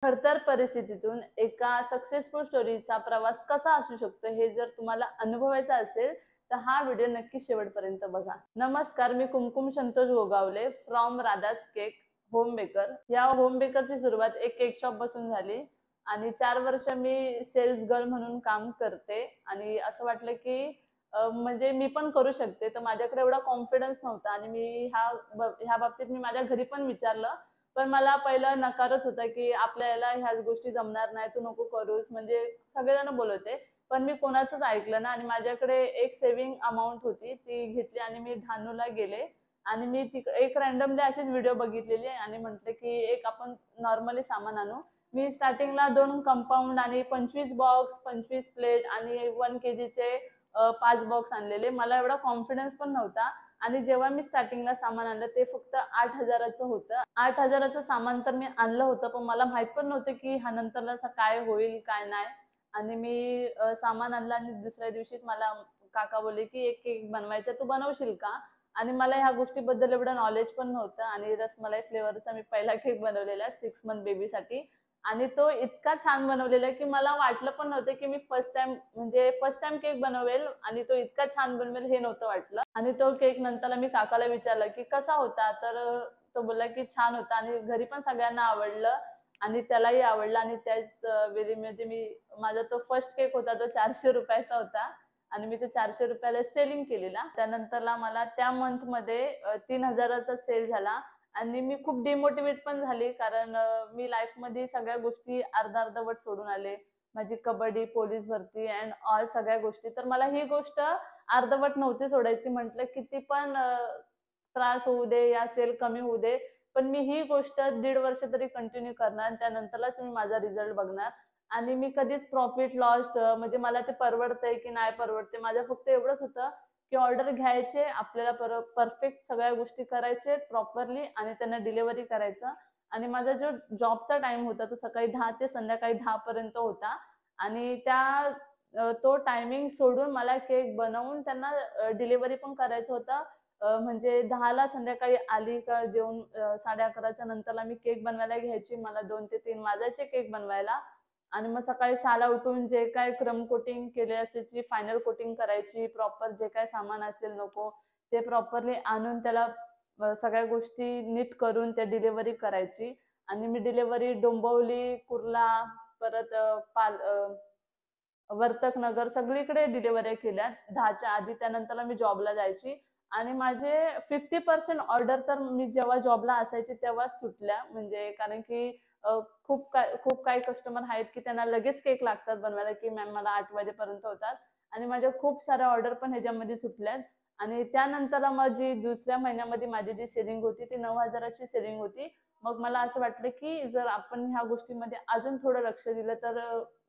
खडतर परिस्थितीतून एका सक्सेसफुल स्टोरीचा प्रवास कसा असू शकतो हे जर तुम्हाला अनुभवायचा असेल तर हा व्हिडिओ नक्की शेवटपर्यंत बघा. नमस्कार, मी Kumkum Santosh Gogawale from Radha's cake home baker. या होम बेकरची सुरुवात एक केक शॉप पासून झाली आणि 4 वर्ष मी सेल्स गर्ल म्हणून काम करते आणि असं वाटलं की म्हणजे मी पण करू शकते. तर माझ्याकडे एवढा कॉन्फिडन्स नव्हता आणि मी ह्या बाबतीत मी माझ्या घरी पण विचारलं, पण मला पहिलं नकारच होता, की आपल्याला ह्याच गोष्टी जमणार नाही, तू नको करूस. म्हणजे सगळेजण बोलत होते. पण मी कोणाचंच ऐकलं नाही आणि माझ्याकडे एक सेव्हिंग अमाउंट होती, ती घेतली आणि मी धानूला गेले आणि मी एक रँडमली अशीच व्हिडिओ बघितलेली आणि म्हटले, की एक आपण नॉर्मली सामान आणू. मी स्टार्टिंगला 2 कंपाऊंड आणि 25 बॉक्स, 25 प्लेट आणि 1 केजीचे 5 बॉक्स आणलेले. मला एवढा कॉन्फिडन्स पण नव्हता आणि जेव्हा मी स्टार्टिंगला सामान आणलं ते फक्त 8,000चं होतं. 8,000चं सामान तर मी आणलं होतं, पण मला माहित पण नव्हतं की हा नंतरला काय होईल काय नाही. आणि मी सामान आणलं आणि दुसऱ्या दिवशीच मला काका बोलले की एक केक बनवायचा, तू बनवशील का? आणि मला ह्या गोष्टीबद्दल एवढं नॉलेज पण नव्हतं आणि रसमलाई फ्लेवरचा मी पहिला केक बनवलेला 6 मंथ बेबीसाठी आणि तो इतका छान बनवलेला की मला वाटलं पण नव्हतं की मी फर्स्ट टाइम केक बनवेल आणि तो इतका छान बनवेल हे नव्हतं वाटलं. आणि तो केक नंतरला मी काकाला विचारला की कसा होता, तर तो बोलला की छान होता आणि घरी पण सगळ्यांना आवडलं आणि त्यालाही आवडलं आणि त्याच वेळी म्हणजे माझा तो फर्स्ट केक होता तो 400 रुपयाचा होता आणि मी तो 400 रुपयाला सेलिंग केलेला. त्यानंतरला मला त्या मंथमध्ये 3,000चा सेल झाला आणि मी खूप डिमोटिवेट पण झाली कारण मी लाईफमध्ये सगळ्या गोष्टी अर्धा-अर्धवट सोडून आले. माझी कबड्डी, पोलीस भरती अँड ऑल सगळ्या गोष्टी. तर मला ही गोष्ट अर्धवट नव्हती सोडायची. म्हटलं किती पण त्रास होऊ दे या सेल कमी होऊ दे, पण मी ही गोष्ट 1.5 वर्ष तरी कंटिन्यू करणार आणि त्यानंतरच मी माझा रिझल्ट बघणार आणि मी कधीच प्रॉफिट लॉस म्हणजे मला ते परवडतंय की नाही परवडते. माझं फक्त एवढंच होतं की ऑर्डर घ्यायचे, आपल्याला परफेक्ट सगळ्या गोष्टी करायचे प्रॉपरली आणि त्यांना डिलिव्हरी करायचं. आणि माझा जो जॉबचा टाईम होता तो सकाळी 10 ते संध्याकाळी 10 पर्यंत होता आणि तो टायमिंग सोडून मला केक बनवून त्यांना डिलिव्हरी पण करायचं होतं. म्हणजे 10ला संध्याकाळी आली का जेवून 11:30च्या नंतरला मी केक बनवायला घ्यायची. मला 2 ते 3 वाजायचे केक बनवायला आणि मग सकाळी 6ला उठून जे काय क्रम कोटिंग केली असायची, फायनल कोटिंग करायची, प्रॉपर जे काय सामान असेल नको ते प्रॉपरली आणून त्याला सगळ्या गोष्टी नीट करून ते डिलिव्हरी करायची आणि मी डिलिव्हरी डोंबिवली, कुर्ला, परत वर्तक नगर सगळीकडे डिलिव्हऱ्या केल्या 10च्या आधी. त्यानंतरला मी जॉबला जायची आणि माझे 50% ऑर्डर तर मी जेव्हा जॉबला असायची तेव्हाच सुटल्या. म्हणजे कारण की खूप काही कस्टमर आहेत की त्यांना लगेच केक लागतात बनवायला की मॅम मला 8 वाजेपर्यंत होतात आणि माझ्या खूप साऱ्या ऑर्डर पण ह्याच्यामध्ये सुटल्यात. आणि त्यानंतरला माझी दुसऱ्या महिन्यामध्ये माझी जी सेलिंग होती ती 9,000ची सेलिंग होती. मग मला असं वाटलं की जर आपण ह्या गोष्टीमध्ये अजून थोडं लक्ष दिलं तर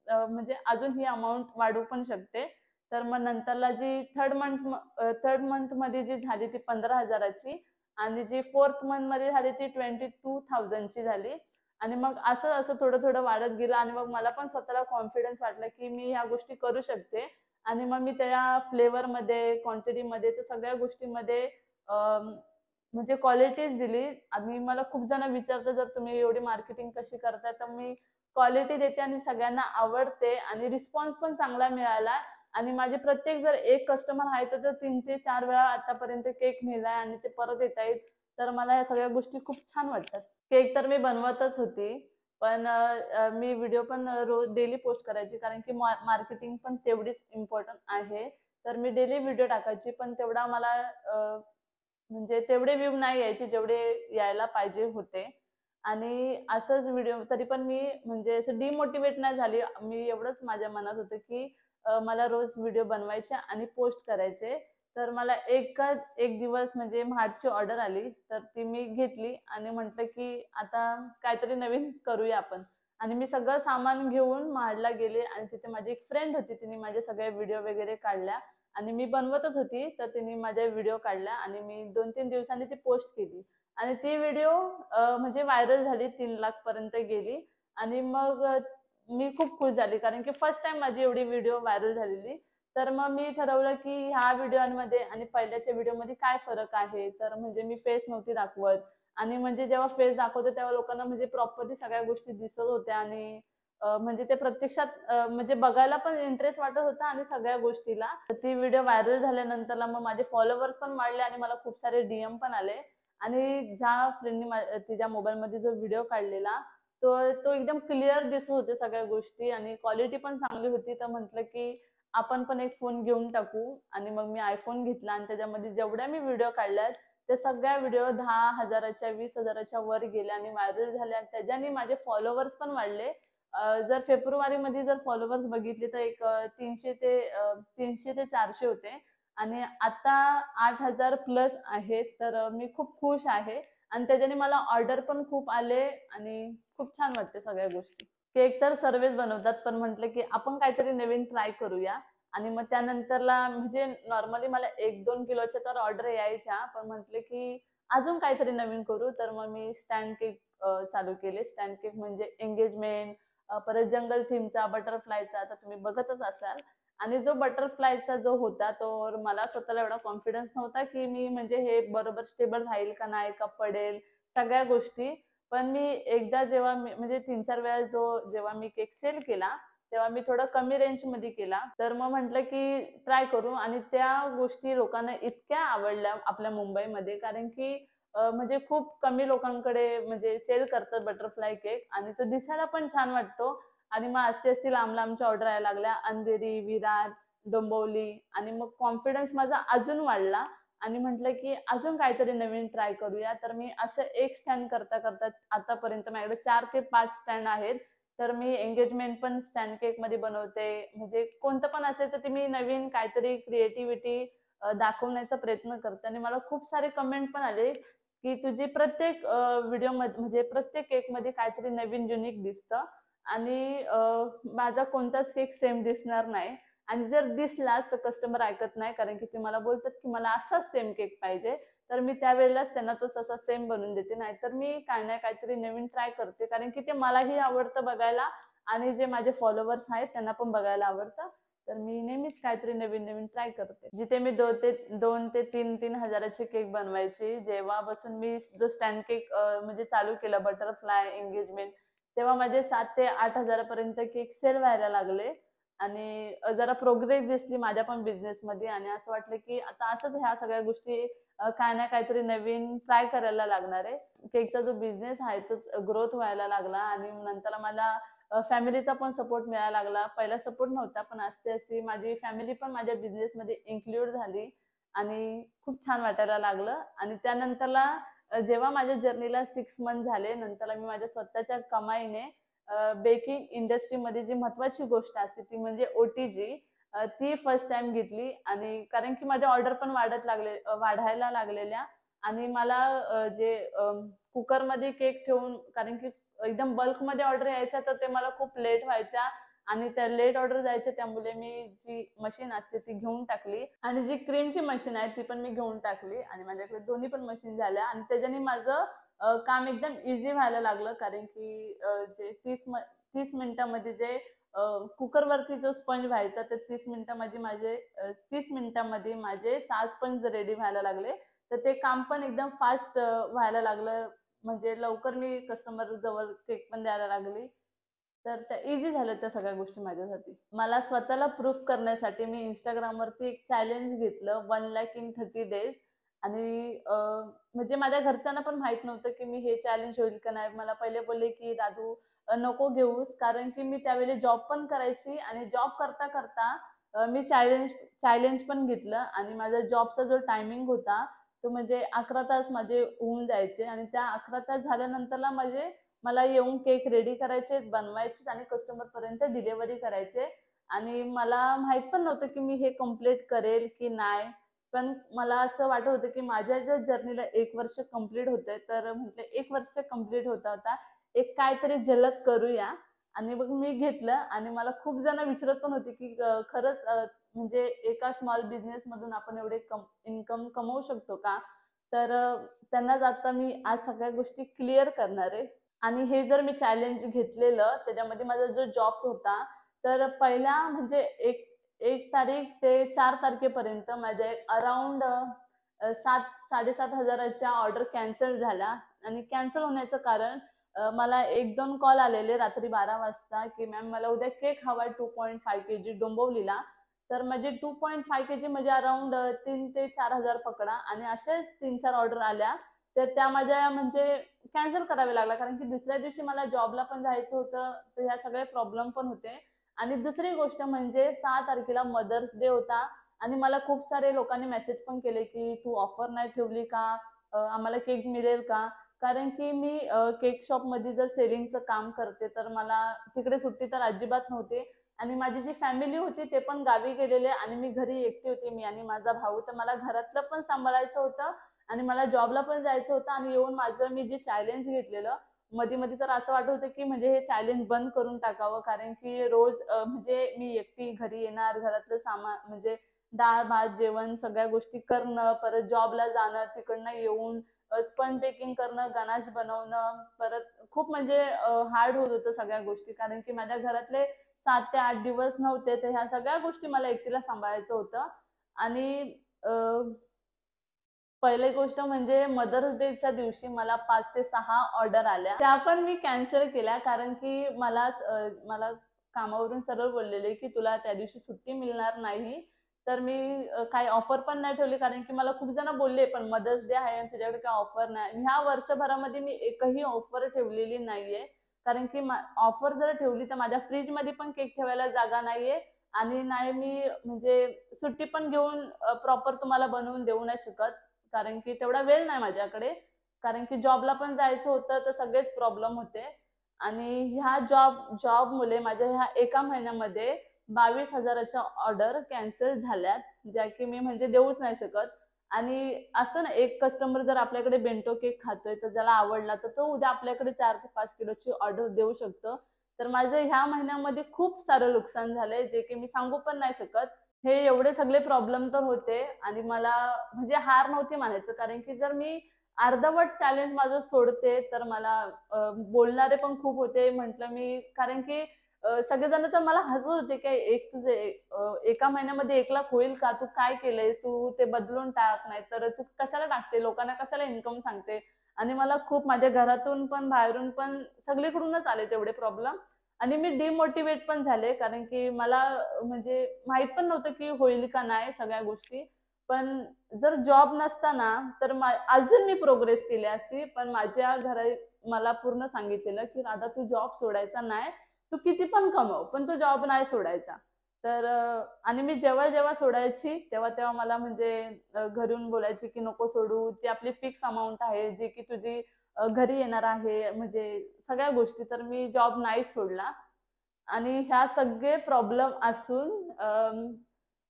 म्हणजे अजून ही अमाउंट वाढू पण शकते. तर मग नंतरला जी थर्ड मंथमध्ये जी झाली ती 15,000ची आणि जी फोर्थ मंथमध्ये झाली ती 22,000ची झाली. आणि मग असं थोडं वाढत गेलं आणि मग मला पण स्वतःला कॉन्फिडन्स वाटला की मी ह्या गोष्टी करू शकते. आणि मग मी त्या फ्लेवरमध्ये, क्वांटिटीमध्ये त्या सगळ्या गोष्टीमध्ये म्हणजे क्वालिटीच दिली. आणि मला खूप जण विचारतात जर तुम्ही एवढी मार्केटिंग कशी करताय, तर मी क्वालिटी देते आणि सगळ्यांना आवडते आणि रिस्पॉन्स पण चांगला मिळाला. आणि माझे प्रत्येक जर एक कस्टमर आहे तर 3 ते 4 वेळा आतापर्यंत केक नेलाय आणि ते परत येत आहेत. तर मला या सगळ्या गोष्टी खूप छान वाटतात. केक तर मी बनवतच होती. पण मी व्हिडिओ पण रोज डेली पोस्ट करायची कारण की मार्केटिंग पण तेवढीच इम्पॉर्टंट आहे. तर मी डेली व्हिडिओ टाकायची पण तेवढा मला म्हणजे तेवढे व्ह्यू नाही यायचे जेवढे यायला पाहिजे होते. आणि असंच व्हिडिओ तरी पण मी म्हणजे असं डिमोटिवेट नाही झाली. मी एवढंच माझ्या मनात होतं की मला रोज व्हिडिओ बनवायचे आणि पोस्ट करायचे. तर मला एक दिवस म्हणजे महाडची ऑर्डर आली, तर ती मी घेतली आणि म्हटलं की आता काहीतरी नवीन करूया आपण. आणि मी सगळं सामान घेऊन महाडला गेले आणि तिथे माझी एक फ्रेंड होती. तिने माझे सगळे व्हिडिओ वगैरे काढल्या आणि मी बनवतच होती, तर तिने माझ्या व्हिडिओ काढल्या आणि मी 2-3 दिवसांनी ती पोस्ट केली. आणि ती व्हिडिओ म्हणजे व्हायरल झाली, 3,00,000 पर्यंत गेली. आणि मग मी खूप खुश झाली कारण की फर्स्ट टाईम माझी एवढी व्हिडिओ व्हायरल झालेली. तर मग मी ठरवलं की ह्या व्हिडिओमध्ये आणि पहिल्याच्या व्हिडिओमध्ये काय फरक आहे. तर म्हणजे मी फेस नव्हती दाखवत आणि म्हणजे जेव्हा फेस दाखवते तेव्हा लोकांना म्हणजे प्रॉपरली सगळ्या गोष्टी दिसत होत्या आणि म्हणजे ते प्रत्यक्षात म्हणजे बघायला पण इंटरेस्ट वाटत होता आणि सगळ्या गोष्टीला. तर ती व्हिडिओ व्हायरल झाल्यानंतरला मग माझे फॉलोवर्स पण वाढले आणि मला खूप सारे डीएम पण आले. आणि ज्या फ्रेंडनी तिच्या मोबाईलमध्ये जो व्हिडिओ काढलेला तो तो एकदम क्लिअर दिसत होते सगळ्या गोष्टी आणि क्वालिटी पण चांगली होती. तर म्हटलं की आपण पण एक फोन घेऊन टाकू आणि मग मी आयफोन घेतला आणि त्याच्यामध्ये जेवढ्या मी व्हिडिओ काढल्यात त्या सगळ्या व्हिडिओ 10,000च्या 20,000च्या वर गेल्या आणि व्हायरल झाल्या आणि त्याच्याने माझे फॉलोवर्स पण वाढले. जर फेब्रुवारीमध्ये जर फॉलोवर्स बघितले तर एक 300 ते 400 होते आणि आता 8,000 प्लस आहेत. तर मी खूप खुश आहे आणि त्याच्याने मला ऑर्डर पण खूप आले आणि खूप छान वाटते सगळ्या गोष्टी. केक तर सर्वच बनवतात पण म्हटलं की आपण काहीतरी नवीन ट्राय करूया आणि मग त्यानंतरला म्हणजे नॉर्मली मला 1-2 किलोच्या तर ऑर्डर यायच्या पण म्हटले की अजून काहीतरी नवीन करू. तर मग मी स्टँड केक चालू केले. स्टँड केक म्हणजे एंगेजमेंट, परत जंगल थीमचा, बटरफ्लायचा आता तुम्ही बघतच असाल. आणि जो बटरफ्लायचा जो होता तो मला स्वतःला एवढा कॉन्फिडन्स नव्हता की मी म्हणजे हे बरोबर स्टेबल राहील का नाही का पडेल सगळ्या गोष्टी. पण मी एकदा जेव्हा मी म्हणजे 3-4 वेळा जेव्हा मी केक सेल केला तेव्हा मी थोडं कमी रेंजमध्ये केला. तर मग म्हटलं की ट्राय करू आणि त्या गोष्टी लोकांना इतक्या आवडल्या आपल्या मुंबईमध्ये कारण की म्हणजे खूप कमी लोकांकडे म्हणजे सेल करतात बटरफ्लाय केक आणि तो दिसायला पण छान वाटतो. आणि मग असते लांब लांबच्या ऑर्डर यायला लागल्या अंधेरी, विरार, डोंबिवली आणि मग कॉन्फिडन्स माझा अजून वाढला आणि म्हटलं की अजून काहीतरी नवीन ट्राय करूया. तर मी असं एक स्टँड करता करता आतापर्यंत माझ्याकडे 4 ते 5 स्टँड आहेत. तर मी एंगेजमेंट पण स्टँड केक मध्ये बनवते. म्हणजे कोणतं पण असेल तर ते मी नवीन काहीतरी क्रिएटिव्हिटी दाखवण्याचा प्रयत्न करते आणि मला खूप सारे कमेंट पण आले की तुझी प्रत्येक व्हिडिओ मध्ये म्हणजे प्रत्येक केक मध्ये काहीतरी नवीन युनिक दिसतं आणि माझा कोणताच केक सेम दिसणार नाही. आणि जर दिसलाच तर कस्टमर ऐकत नाही कारण की ते मला बोलतात की मला असाच सेम केक पाहिजे. तर मी त्यावेळेलाच त्यांना तो तसा सेम बनवून देते. नाहीतर मी काही ना काहीतरी नवीन ट्राय करते कारण की ते मलाही आवडतं बघायला आणि जे माझे फॉलोवर्स आहेत त्यांना पण बघायला आवडतं. तर मी नेहमीच काहीतरी नवीन नवीन ट्राय करते. जिथे मी 2 ते 3 हजाराचे केक बनवायचे जेव्हापासून मी जो स्टँड केक म्हणजे चालू केला बटरफ्लाय एंगेजमेंट तेव्हा माझे 7 ते 8 हजारापर्यंत केक सेल व्हायला लागले आणि जरा प्रोग्रेस दिसली माझ्या पण बिझनेसमध्ये आणि असं वाटलं की आता असंच ह्या सगळ्या गोष्टी काय ना काहीतरी नवीन ट्राय करायला लागणार आहे. केकचा जो बिझनेस आहे तो ग्रोथ व्हायला लागला आणि नंतर मला फॅमिलीचा पण सपोर्ट मिळायला लागला. पहिला सपोर्ट नव्हता पण असते माझी फॅमिली पण माझ्या बिझनेसमध्ये इन्क्लूड झाली आणि खूप छान वाटायला लागलं आणि त्यानंतरला जेव्हा माझ्या जर्नीला 6 मंथ झाले नंतर मी माझ्या स्वतःच्या कमाईने बेकिंग इंडस्ट्रीमध्ये जी महत्वाची गोष्ट असते ती म्हणजे ओटीजी ती फर्स्ट टाइम घेतली आणि कारण की माझ्या ऑर्डर पण वाढायला लागलेल्या आणि मला जे कुकरमध्ये केक ठेवून कारण की एकदम बल्कमध्ये ऑर्डर यायच्या तर ते मला खूप लेट व्हायच्या आणि त्या लेट ऑर्डर जायच्या त्यामुळे मी जी मशीन असते ती घेऊन टाकली आणि जी क्रीमची मशीन आहे ती पण मी घेऊन टाकली आणि माझ्याकडे दोन्ही पण मशीन झाल्या आणि त्याच्याने माझं काम एकदम इझी व्हायला लागलं कारण की जे 30 मिनिटामध्ये जे कुकरवरती जो स्पंज व्हायचा तर 30 मिनिटामध्ये माझे 6 स्पंज रेडी व्हायला लागले. तर ते काम पण एकदम फास्ट व्हायला लागलं म्हणजे लवकर मी कस्टमर जवळ केक पण द्यायला लागली. तर त्या इझी झाल्या त्या सगळ्या गोष्टी माझ्यासाठी. मला स्वतःला प्रूफ करण्यासाठी मी Instagramवरती एक चॅलेंज घेतलं 1 लाख इन 30 डेज आणि म्हणजे माझ्या घरच्यांना पण माहित नव्हतं की मी हे चॅलेंज होईल का नाही. मला पहिले बोलले की "दादू नको घेऊस" कारण की मी त्यावेळी जॉब पण करायची आणि जॉब करता करता मी चॅलेंज पण घेतलं आणि माझा जॉबचा जो टायमिंग होता तो म्हणजे 11 तास माझे होऊन जायचे आणि त्या 11 तास झाल्यानंतरला मला येऊन केक रेडी करायचे, बनवायचे आणि कस्टमर पर्यंत डिलिव्हरी करायचे आणि मला माहित पण नव्हतं की मी हे कंप्लीट करेल की नाही. पण मला असं वाटत होतं की माझ्या ज्या जर्नीला 1 वर्ष कंप्लीट होतंय तर म्हटलं 1 वर्ष कंप्लीट होता एक काहीतरी झलक करूया आणि मग मी घेतलं आणि मला खूप जण विचारत पण होते की खरंच म्हणजे एका स्मॉल बिझनेस मधून आपण एवढे इन्कम कमवू शकतो का? तर त्यांनाच आता मी आज सगळ्या गोष्टी क्लिअर करणार आहे. आणि हे जर मी चॅलेंज घेतलेलं त्याच्यामध्ये माझा जो जॉब होता तर पहिला म्हणजे एक तारीख ते 4 तारखेपर्यंत माझ्या अराउंड 7-7.5 हजाराच्या ऑर्डर कॅन्सल झाल्या. आणि कॅन्सल होण्याचं कारण मला 1-2 कॉल आलेले रात्री 12 वाजता की मॅम मला उद्या केक हवाय 2.5 kg डोंबिवलीला. तर माझे 2.5 kg म्हणजे अराउंड 3 ते 4,000 पकडा आणि असेच 3-4 ऑर्डर आल्या. तर त्या माझ्या म्हणजे कॅन्सल कराव्या लागल्या कारण की दुसऱ्या दिवशी मला जॉबला पण जायचं होतं. तर ह्या सगळे प्रॉब्लेम पण होते. आणि दुसरी गोष्ट म्हणजे 6 तारखेला मदर्स डे होता आणि मला खूप सारे लोकांनी मेसेज पण केले की तू ऑफर नाही ठेवली का? आम्हाला केक मिळेल का? कारण की मी केक शॉपमध्ये जर सेलिंगचं काम करते तर मला तिकडे सुट्टी तर अजिबात नव्हती आणि माझी जी फॅमिली होती ते पण गावी गेलेले आणि मी घरी एकटी होती, मी आणि माझा भाऊ. तर मला घरातलं पण सांभाळायचं होतं आणि मला जॉबला पण जायचं होतं आणि येऊन माझं मी जे चॅलेंज घेतलेलं मध्ये-मध्ये तर असं वाटत होतं की म्हणजे हे चॅलेंज बंद करून टाकावं कारण की रोज म्हणजे मी एकटी घरी येणार, घरातलं सामान म्हणजे डाळ-भात, जेवण सगळ्या गोष्टी करणं, परत जॉबला जाणं, तिकडनं येऊन स्पंज बेकिंग करणं, गनाश बनवणं, परत खूप म्हणजे हार्ड होत होतं सगळ्या गोष्टी कारण की माझ्या घरातले 7 ते 8 दिवस नव्हते. तर ह्या सगळ्या गोष्टी मला एकटीला सांभाळायचं होतं आणि अ, पहिली गोष्ट म्हणजे मदर्स डेच्या दिवशी मला 5 ते 6 ऑर्डर आल्या. त्या पण मी कॅन्सल केल्या कारण की मला कामावरून सरळ बोललेले, की "तुला त्या दिवशी सुट्टी मिळणार नाही." तर मी काही ऑफर पण नाही ठेवली कारण की मला खूप जण बोलले, "पण मदर्स डे आहे आणि तुझ्याकडे काही ऑफर नाही." ह्या वर्षभरामध्ये मी एकही ऑफर ठेवलेली नाहीये. कारण की ऑफर जर ठेवली तर माझ्या फ्रिजमध्ये पण केक ठेवायला जागा नाहीये आणि नाही मी म्हणजे सुट्टी पण घेऊन प्रॉपर तुम्हाला बनवून देऊ नाही शकत. कारण की तेवढा वेळ नाही माझ्याकडे. कारण की जॉबला पण जायचं होतं, तर सगळेच प्रॉब्लेम होते. आणि ह्या जॉबमुळे माझ्या ह्या एका महिन्यामध्ये 22,000 च्या ऑर्डर कॅन्सल झाल्यात, ज्या की मी म्हणजे देऊच नाही शकत. आणि असतं ना, एक कस्टमर जर आपल्याकडे बेंटो केक खातोय, तर त्याला आवडला, तर तो उद्या आपल्याकडे 4 ते 5 किलोची ऑर्डर देऊ शकतो. तर माझं ह्या महिन्यामध्ये खूप सारं नुकसान झालंय, जे की मी सांगू पण नाही शकत. हे एवढे सगळे प्रॉब्लेम तर होते आणि मला म्हणजे हार नव्हती मानायचं कारण की जर मी अर्धवट चॅलेंज माझं सोडते तर मला बोलणारे पण खूप होते म्हटलं मी कारण की सगळेजण तर मला हसत होते की एका महिन्यामध्ये 1 लाख होईल का? तू काय केलंयस? तू ते बदलून टाक, नाहीतर तू कशाला टाकते? लोकांना कशाला इन्कम सांगते? आणि मला खूप माझ्या घरातून पण बाहेरून पण सगळीकडूनच आले तेवढे प्रॉब्लेम आणि मी डिमोटिव्हेट पण झाले कारण की मला म्हणजे माहित पण नव्हतं की होईल का नाही सगळ्या गोष्टी. पण जर जॉब नसता ना, तर अजून मी प्रोग्रेस केली असती. पण माझ्या घरी मला पूर्ण सांगितलेलं की "राधा तू जॉब सोडायचा नाही. तू किती पण कमव, पण तू जॉब नाही सोडायचा." तर आणि मी जेव्हा सोडायची, तेव्हा मला म्हणजे घरून बोलायचे की "नको सोडू. ती आपली फिक्स अमाउंट आहे, जी की तुझी घरी येणार आहे." म्हणजे सगळ्या गोष्टी. तर मी जॉब नाही सोडला. आणि ह्या सगळे प्रॉब्लेम असून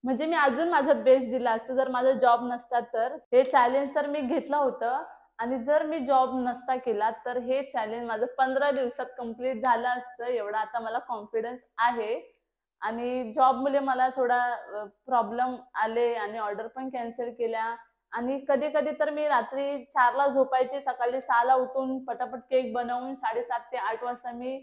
म्हणजे मी अजून माझा बेस्ट दिला असता जर माझा जॉब नसता तर. हे चॅलेंज तर मी घेतलं होतं आणि जर मी जॉब नसता केला तर हे चॅलेंज माझं 15 दिवसात कंप्लीट झालं असतं. एवढा आता मला कॉन्फिडन्स आहे. आणि जॉबमुळे मला थोडा प्रॉब्लेम आले आणि ऑर्डर पण कॅन्सल केल्या आणि कधी-कधी तर मी रात्री 4:00ला झोपायचे, सकाळी 6:00ला उठून पटापट केक बनवून 7:30 ते 8:00 वाजता मी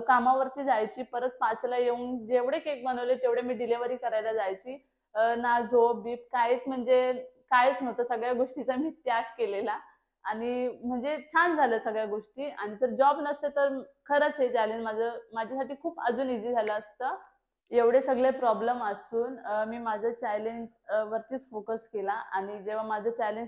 कामावरती जायची. परत 5:00ला येऊन जेवढे केक बनवले तेवढे मी डिलिव्हरी करायला जायची. ना झोप-बीप काहीच म्हणजे काहीच नव्हतं. सगळ्या गोष्टीचा मी त्याग केलेला आणि म्हणजे छान झालं सगळ्या गोष्टी आणि जर जॉब नसते तर खरंच हे चॅलेंज माझ्यासाठी खूप अजून ईझी झालं असतं. एवढे सगळे प्रॉब्लेम असून मी माझं चॅलेंज वरतीच फोकस केला आणि जेव्हा माझं चॅलेंज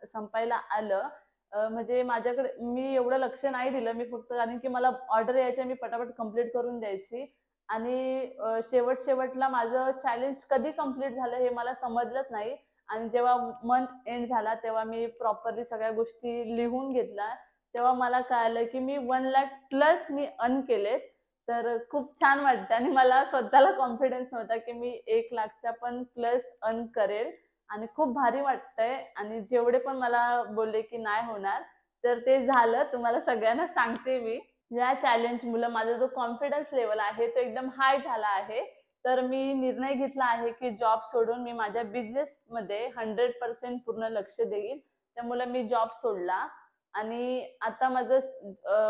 संपायला आलं म्हणजे माझ्याकडे मी एवढं लक्ष नाही दिलं. मी फक्त कारण की मला ऑर्डर यायच्या मी पटापट कंप्लीट करून द्यायची आणि शेवटला माझं चॅलेंज कधी कंप्लीट झालं हे मला समजलंच नाही आणि जेव्हा मंथ एंड झाला तेव्हा मी प्रॉपरली सगळ्या गोष्टी लिहून घेतल्या. तेव्हा मला कळालं की मी 1,00,000 प्लस मी अर्न केलेत. तर खूप छान वाटतं आणि मला स्वतःला कॉन्फिडन्स नव्हता की मी 1,00,000च्या पण प्लस अर्न करेल. आणि खूप भारी वाटतंय आणि जेवढे पण मला बोलले की नाही होणार, तर ते झालं. तुम्हाला सगळ्यांना सांगते मी. या चॅलेंजमुळं माझा जो कॉन्फिडन्स लेव्हल आहे, तो एकदम हाय झाला आहे. तर मी निर्णय घेतला आहे की जॉब सोडून मी माझ्या बिझनेसमध्ये 100% पूर्ण लक्ष देईन. त्यामुळे मी जॉब सोडला आणि आता माझं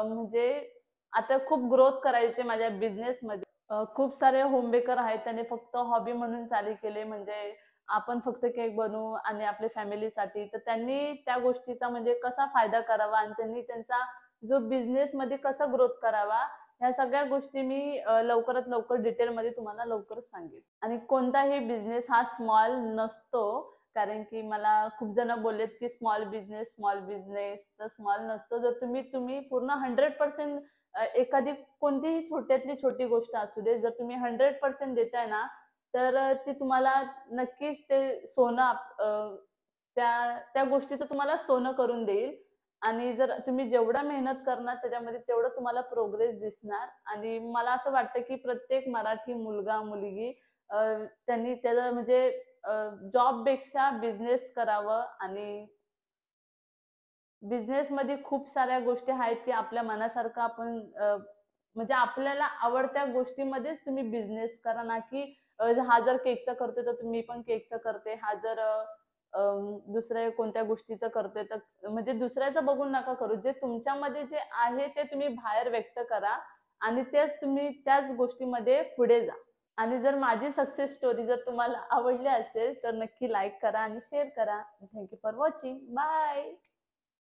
म्हणजे आता खूप ग्रोथ करायची माझ्या बिझनेसमध्ये. खूप सारे होम बेकर आहेत, त्यांनी फक्त हॉबी म्हणून चालू केले. म्हणजे आपण फक्त केक बनवू आणि आपल्या फॅमिलीसाठी, तर त्यांनी त्या गोष्टीचा म्हणजे कसा फायदा करावा आणि त्यांनी त्यांचा जो बिझनेस मध्ये कसा ग्रोथ करावा, ह्या सगळ्या गोष्टी मी लवकरात लवकर डिटेलमध्ये तुम्हाला लवकरच सांगेन. आणि कोणताही बिझनेस हा स्मॉल नसतो, कारण की मला खूप जण बोललेत की स्मॉल बिझनेस तर स्मॉल नसतो. जर तुम्ही तुम्ही पूर्ण 100% एखादी कोणतीही छोट्यातली छोटी गोष्ट असू दे, जर तुम्ही 100% देताय ना, तर ती तुम्हाला नक्कीच ते सोनं त्या त्या गोष्टीचं तुम्हाला सोनं करून देईल. आणि जर तुम्ही जेवढा मेहनत करणार त्याच्यामध्ये तेवढं तुम्हाला प्रोग्रेस दिसणार. आणि मला असं वाटतं की प्रत्येक मराठी मुलगा मुलगी अ, त्यांनी त्याचं म्हणजे जॉबपेक्षा बिझनेस करावं. आणि बिझनेसमध्ये खूप साऱ्या गोष्टी आहेत की आपल्या मनासारखं आपण म्हणजे आपल्याला आवडत्या गोष्टीमध्येच तुम्ही बिझनेस करा, ना की हा जर केकचा करतोय तर मी पण केकचा करते. हा जर दुसऱ्या कोणत्या गोष्टीचं करतोय तर म्हणजे दुसऱ्याचं बघून नका करू. जे तुमच्यामध्ये जे आहे ते तुम्ही बाहेर व्यक्त करा आणि तेच तुम्ही त्याच गोष्टीमध्ये पुढे जा. आणि जर माझी सक्सेस स्टोरी जर तुम्हाला आवडली असेल तर नक्की लाईक करा आणि शेअर करा. Thank you for watching. Bye.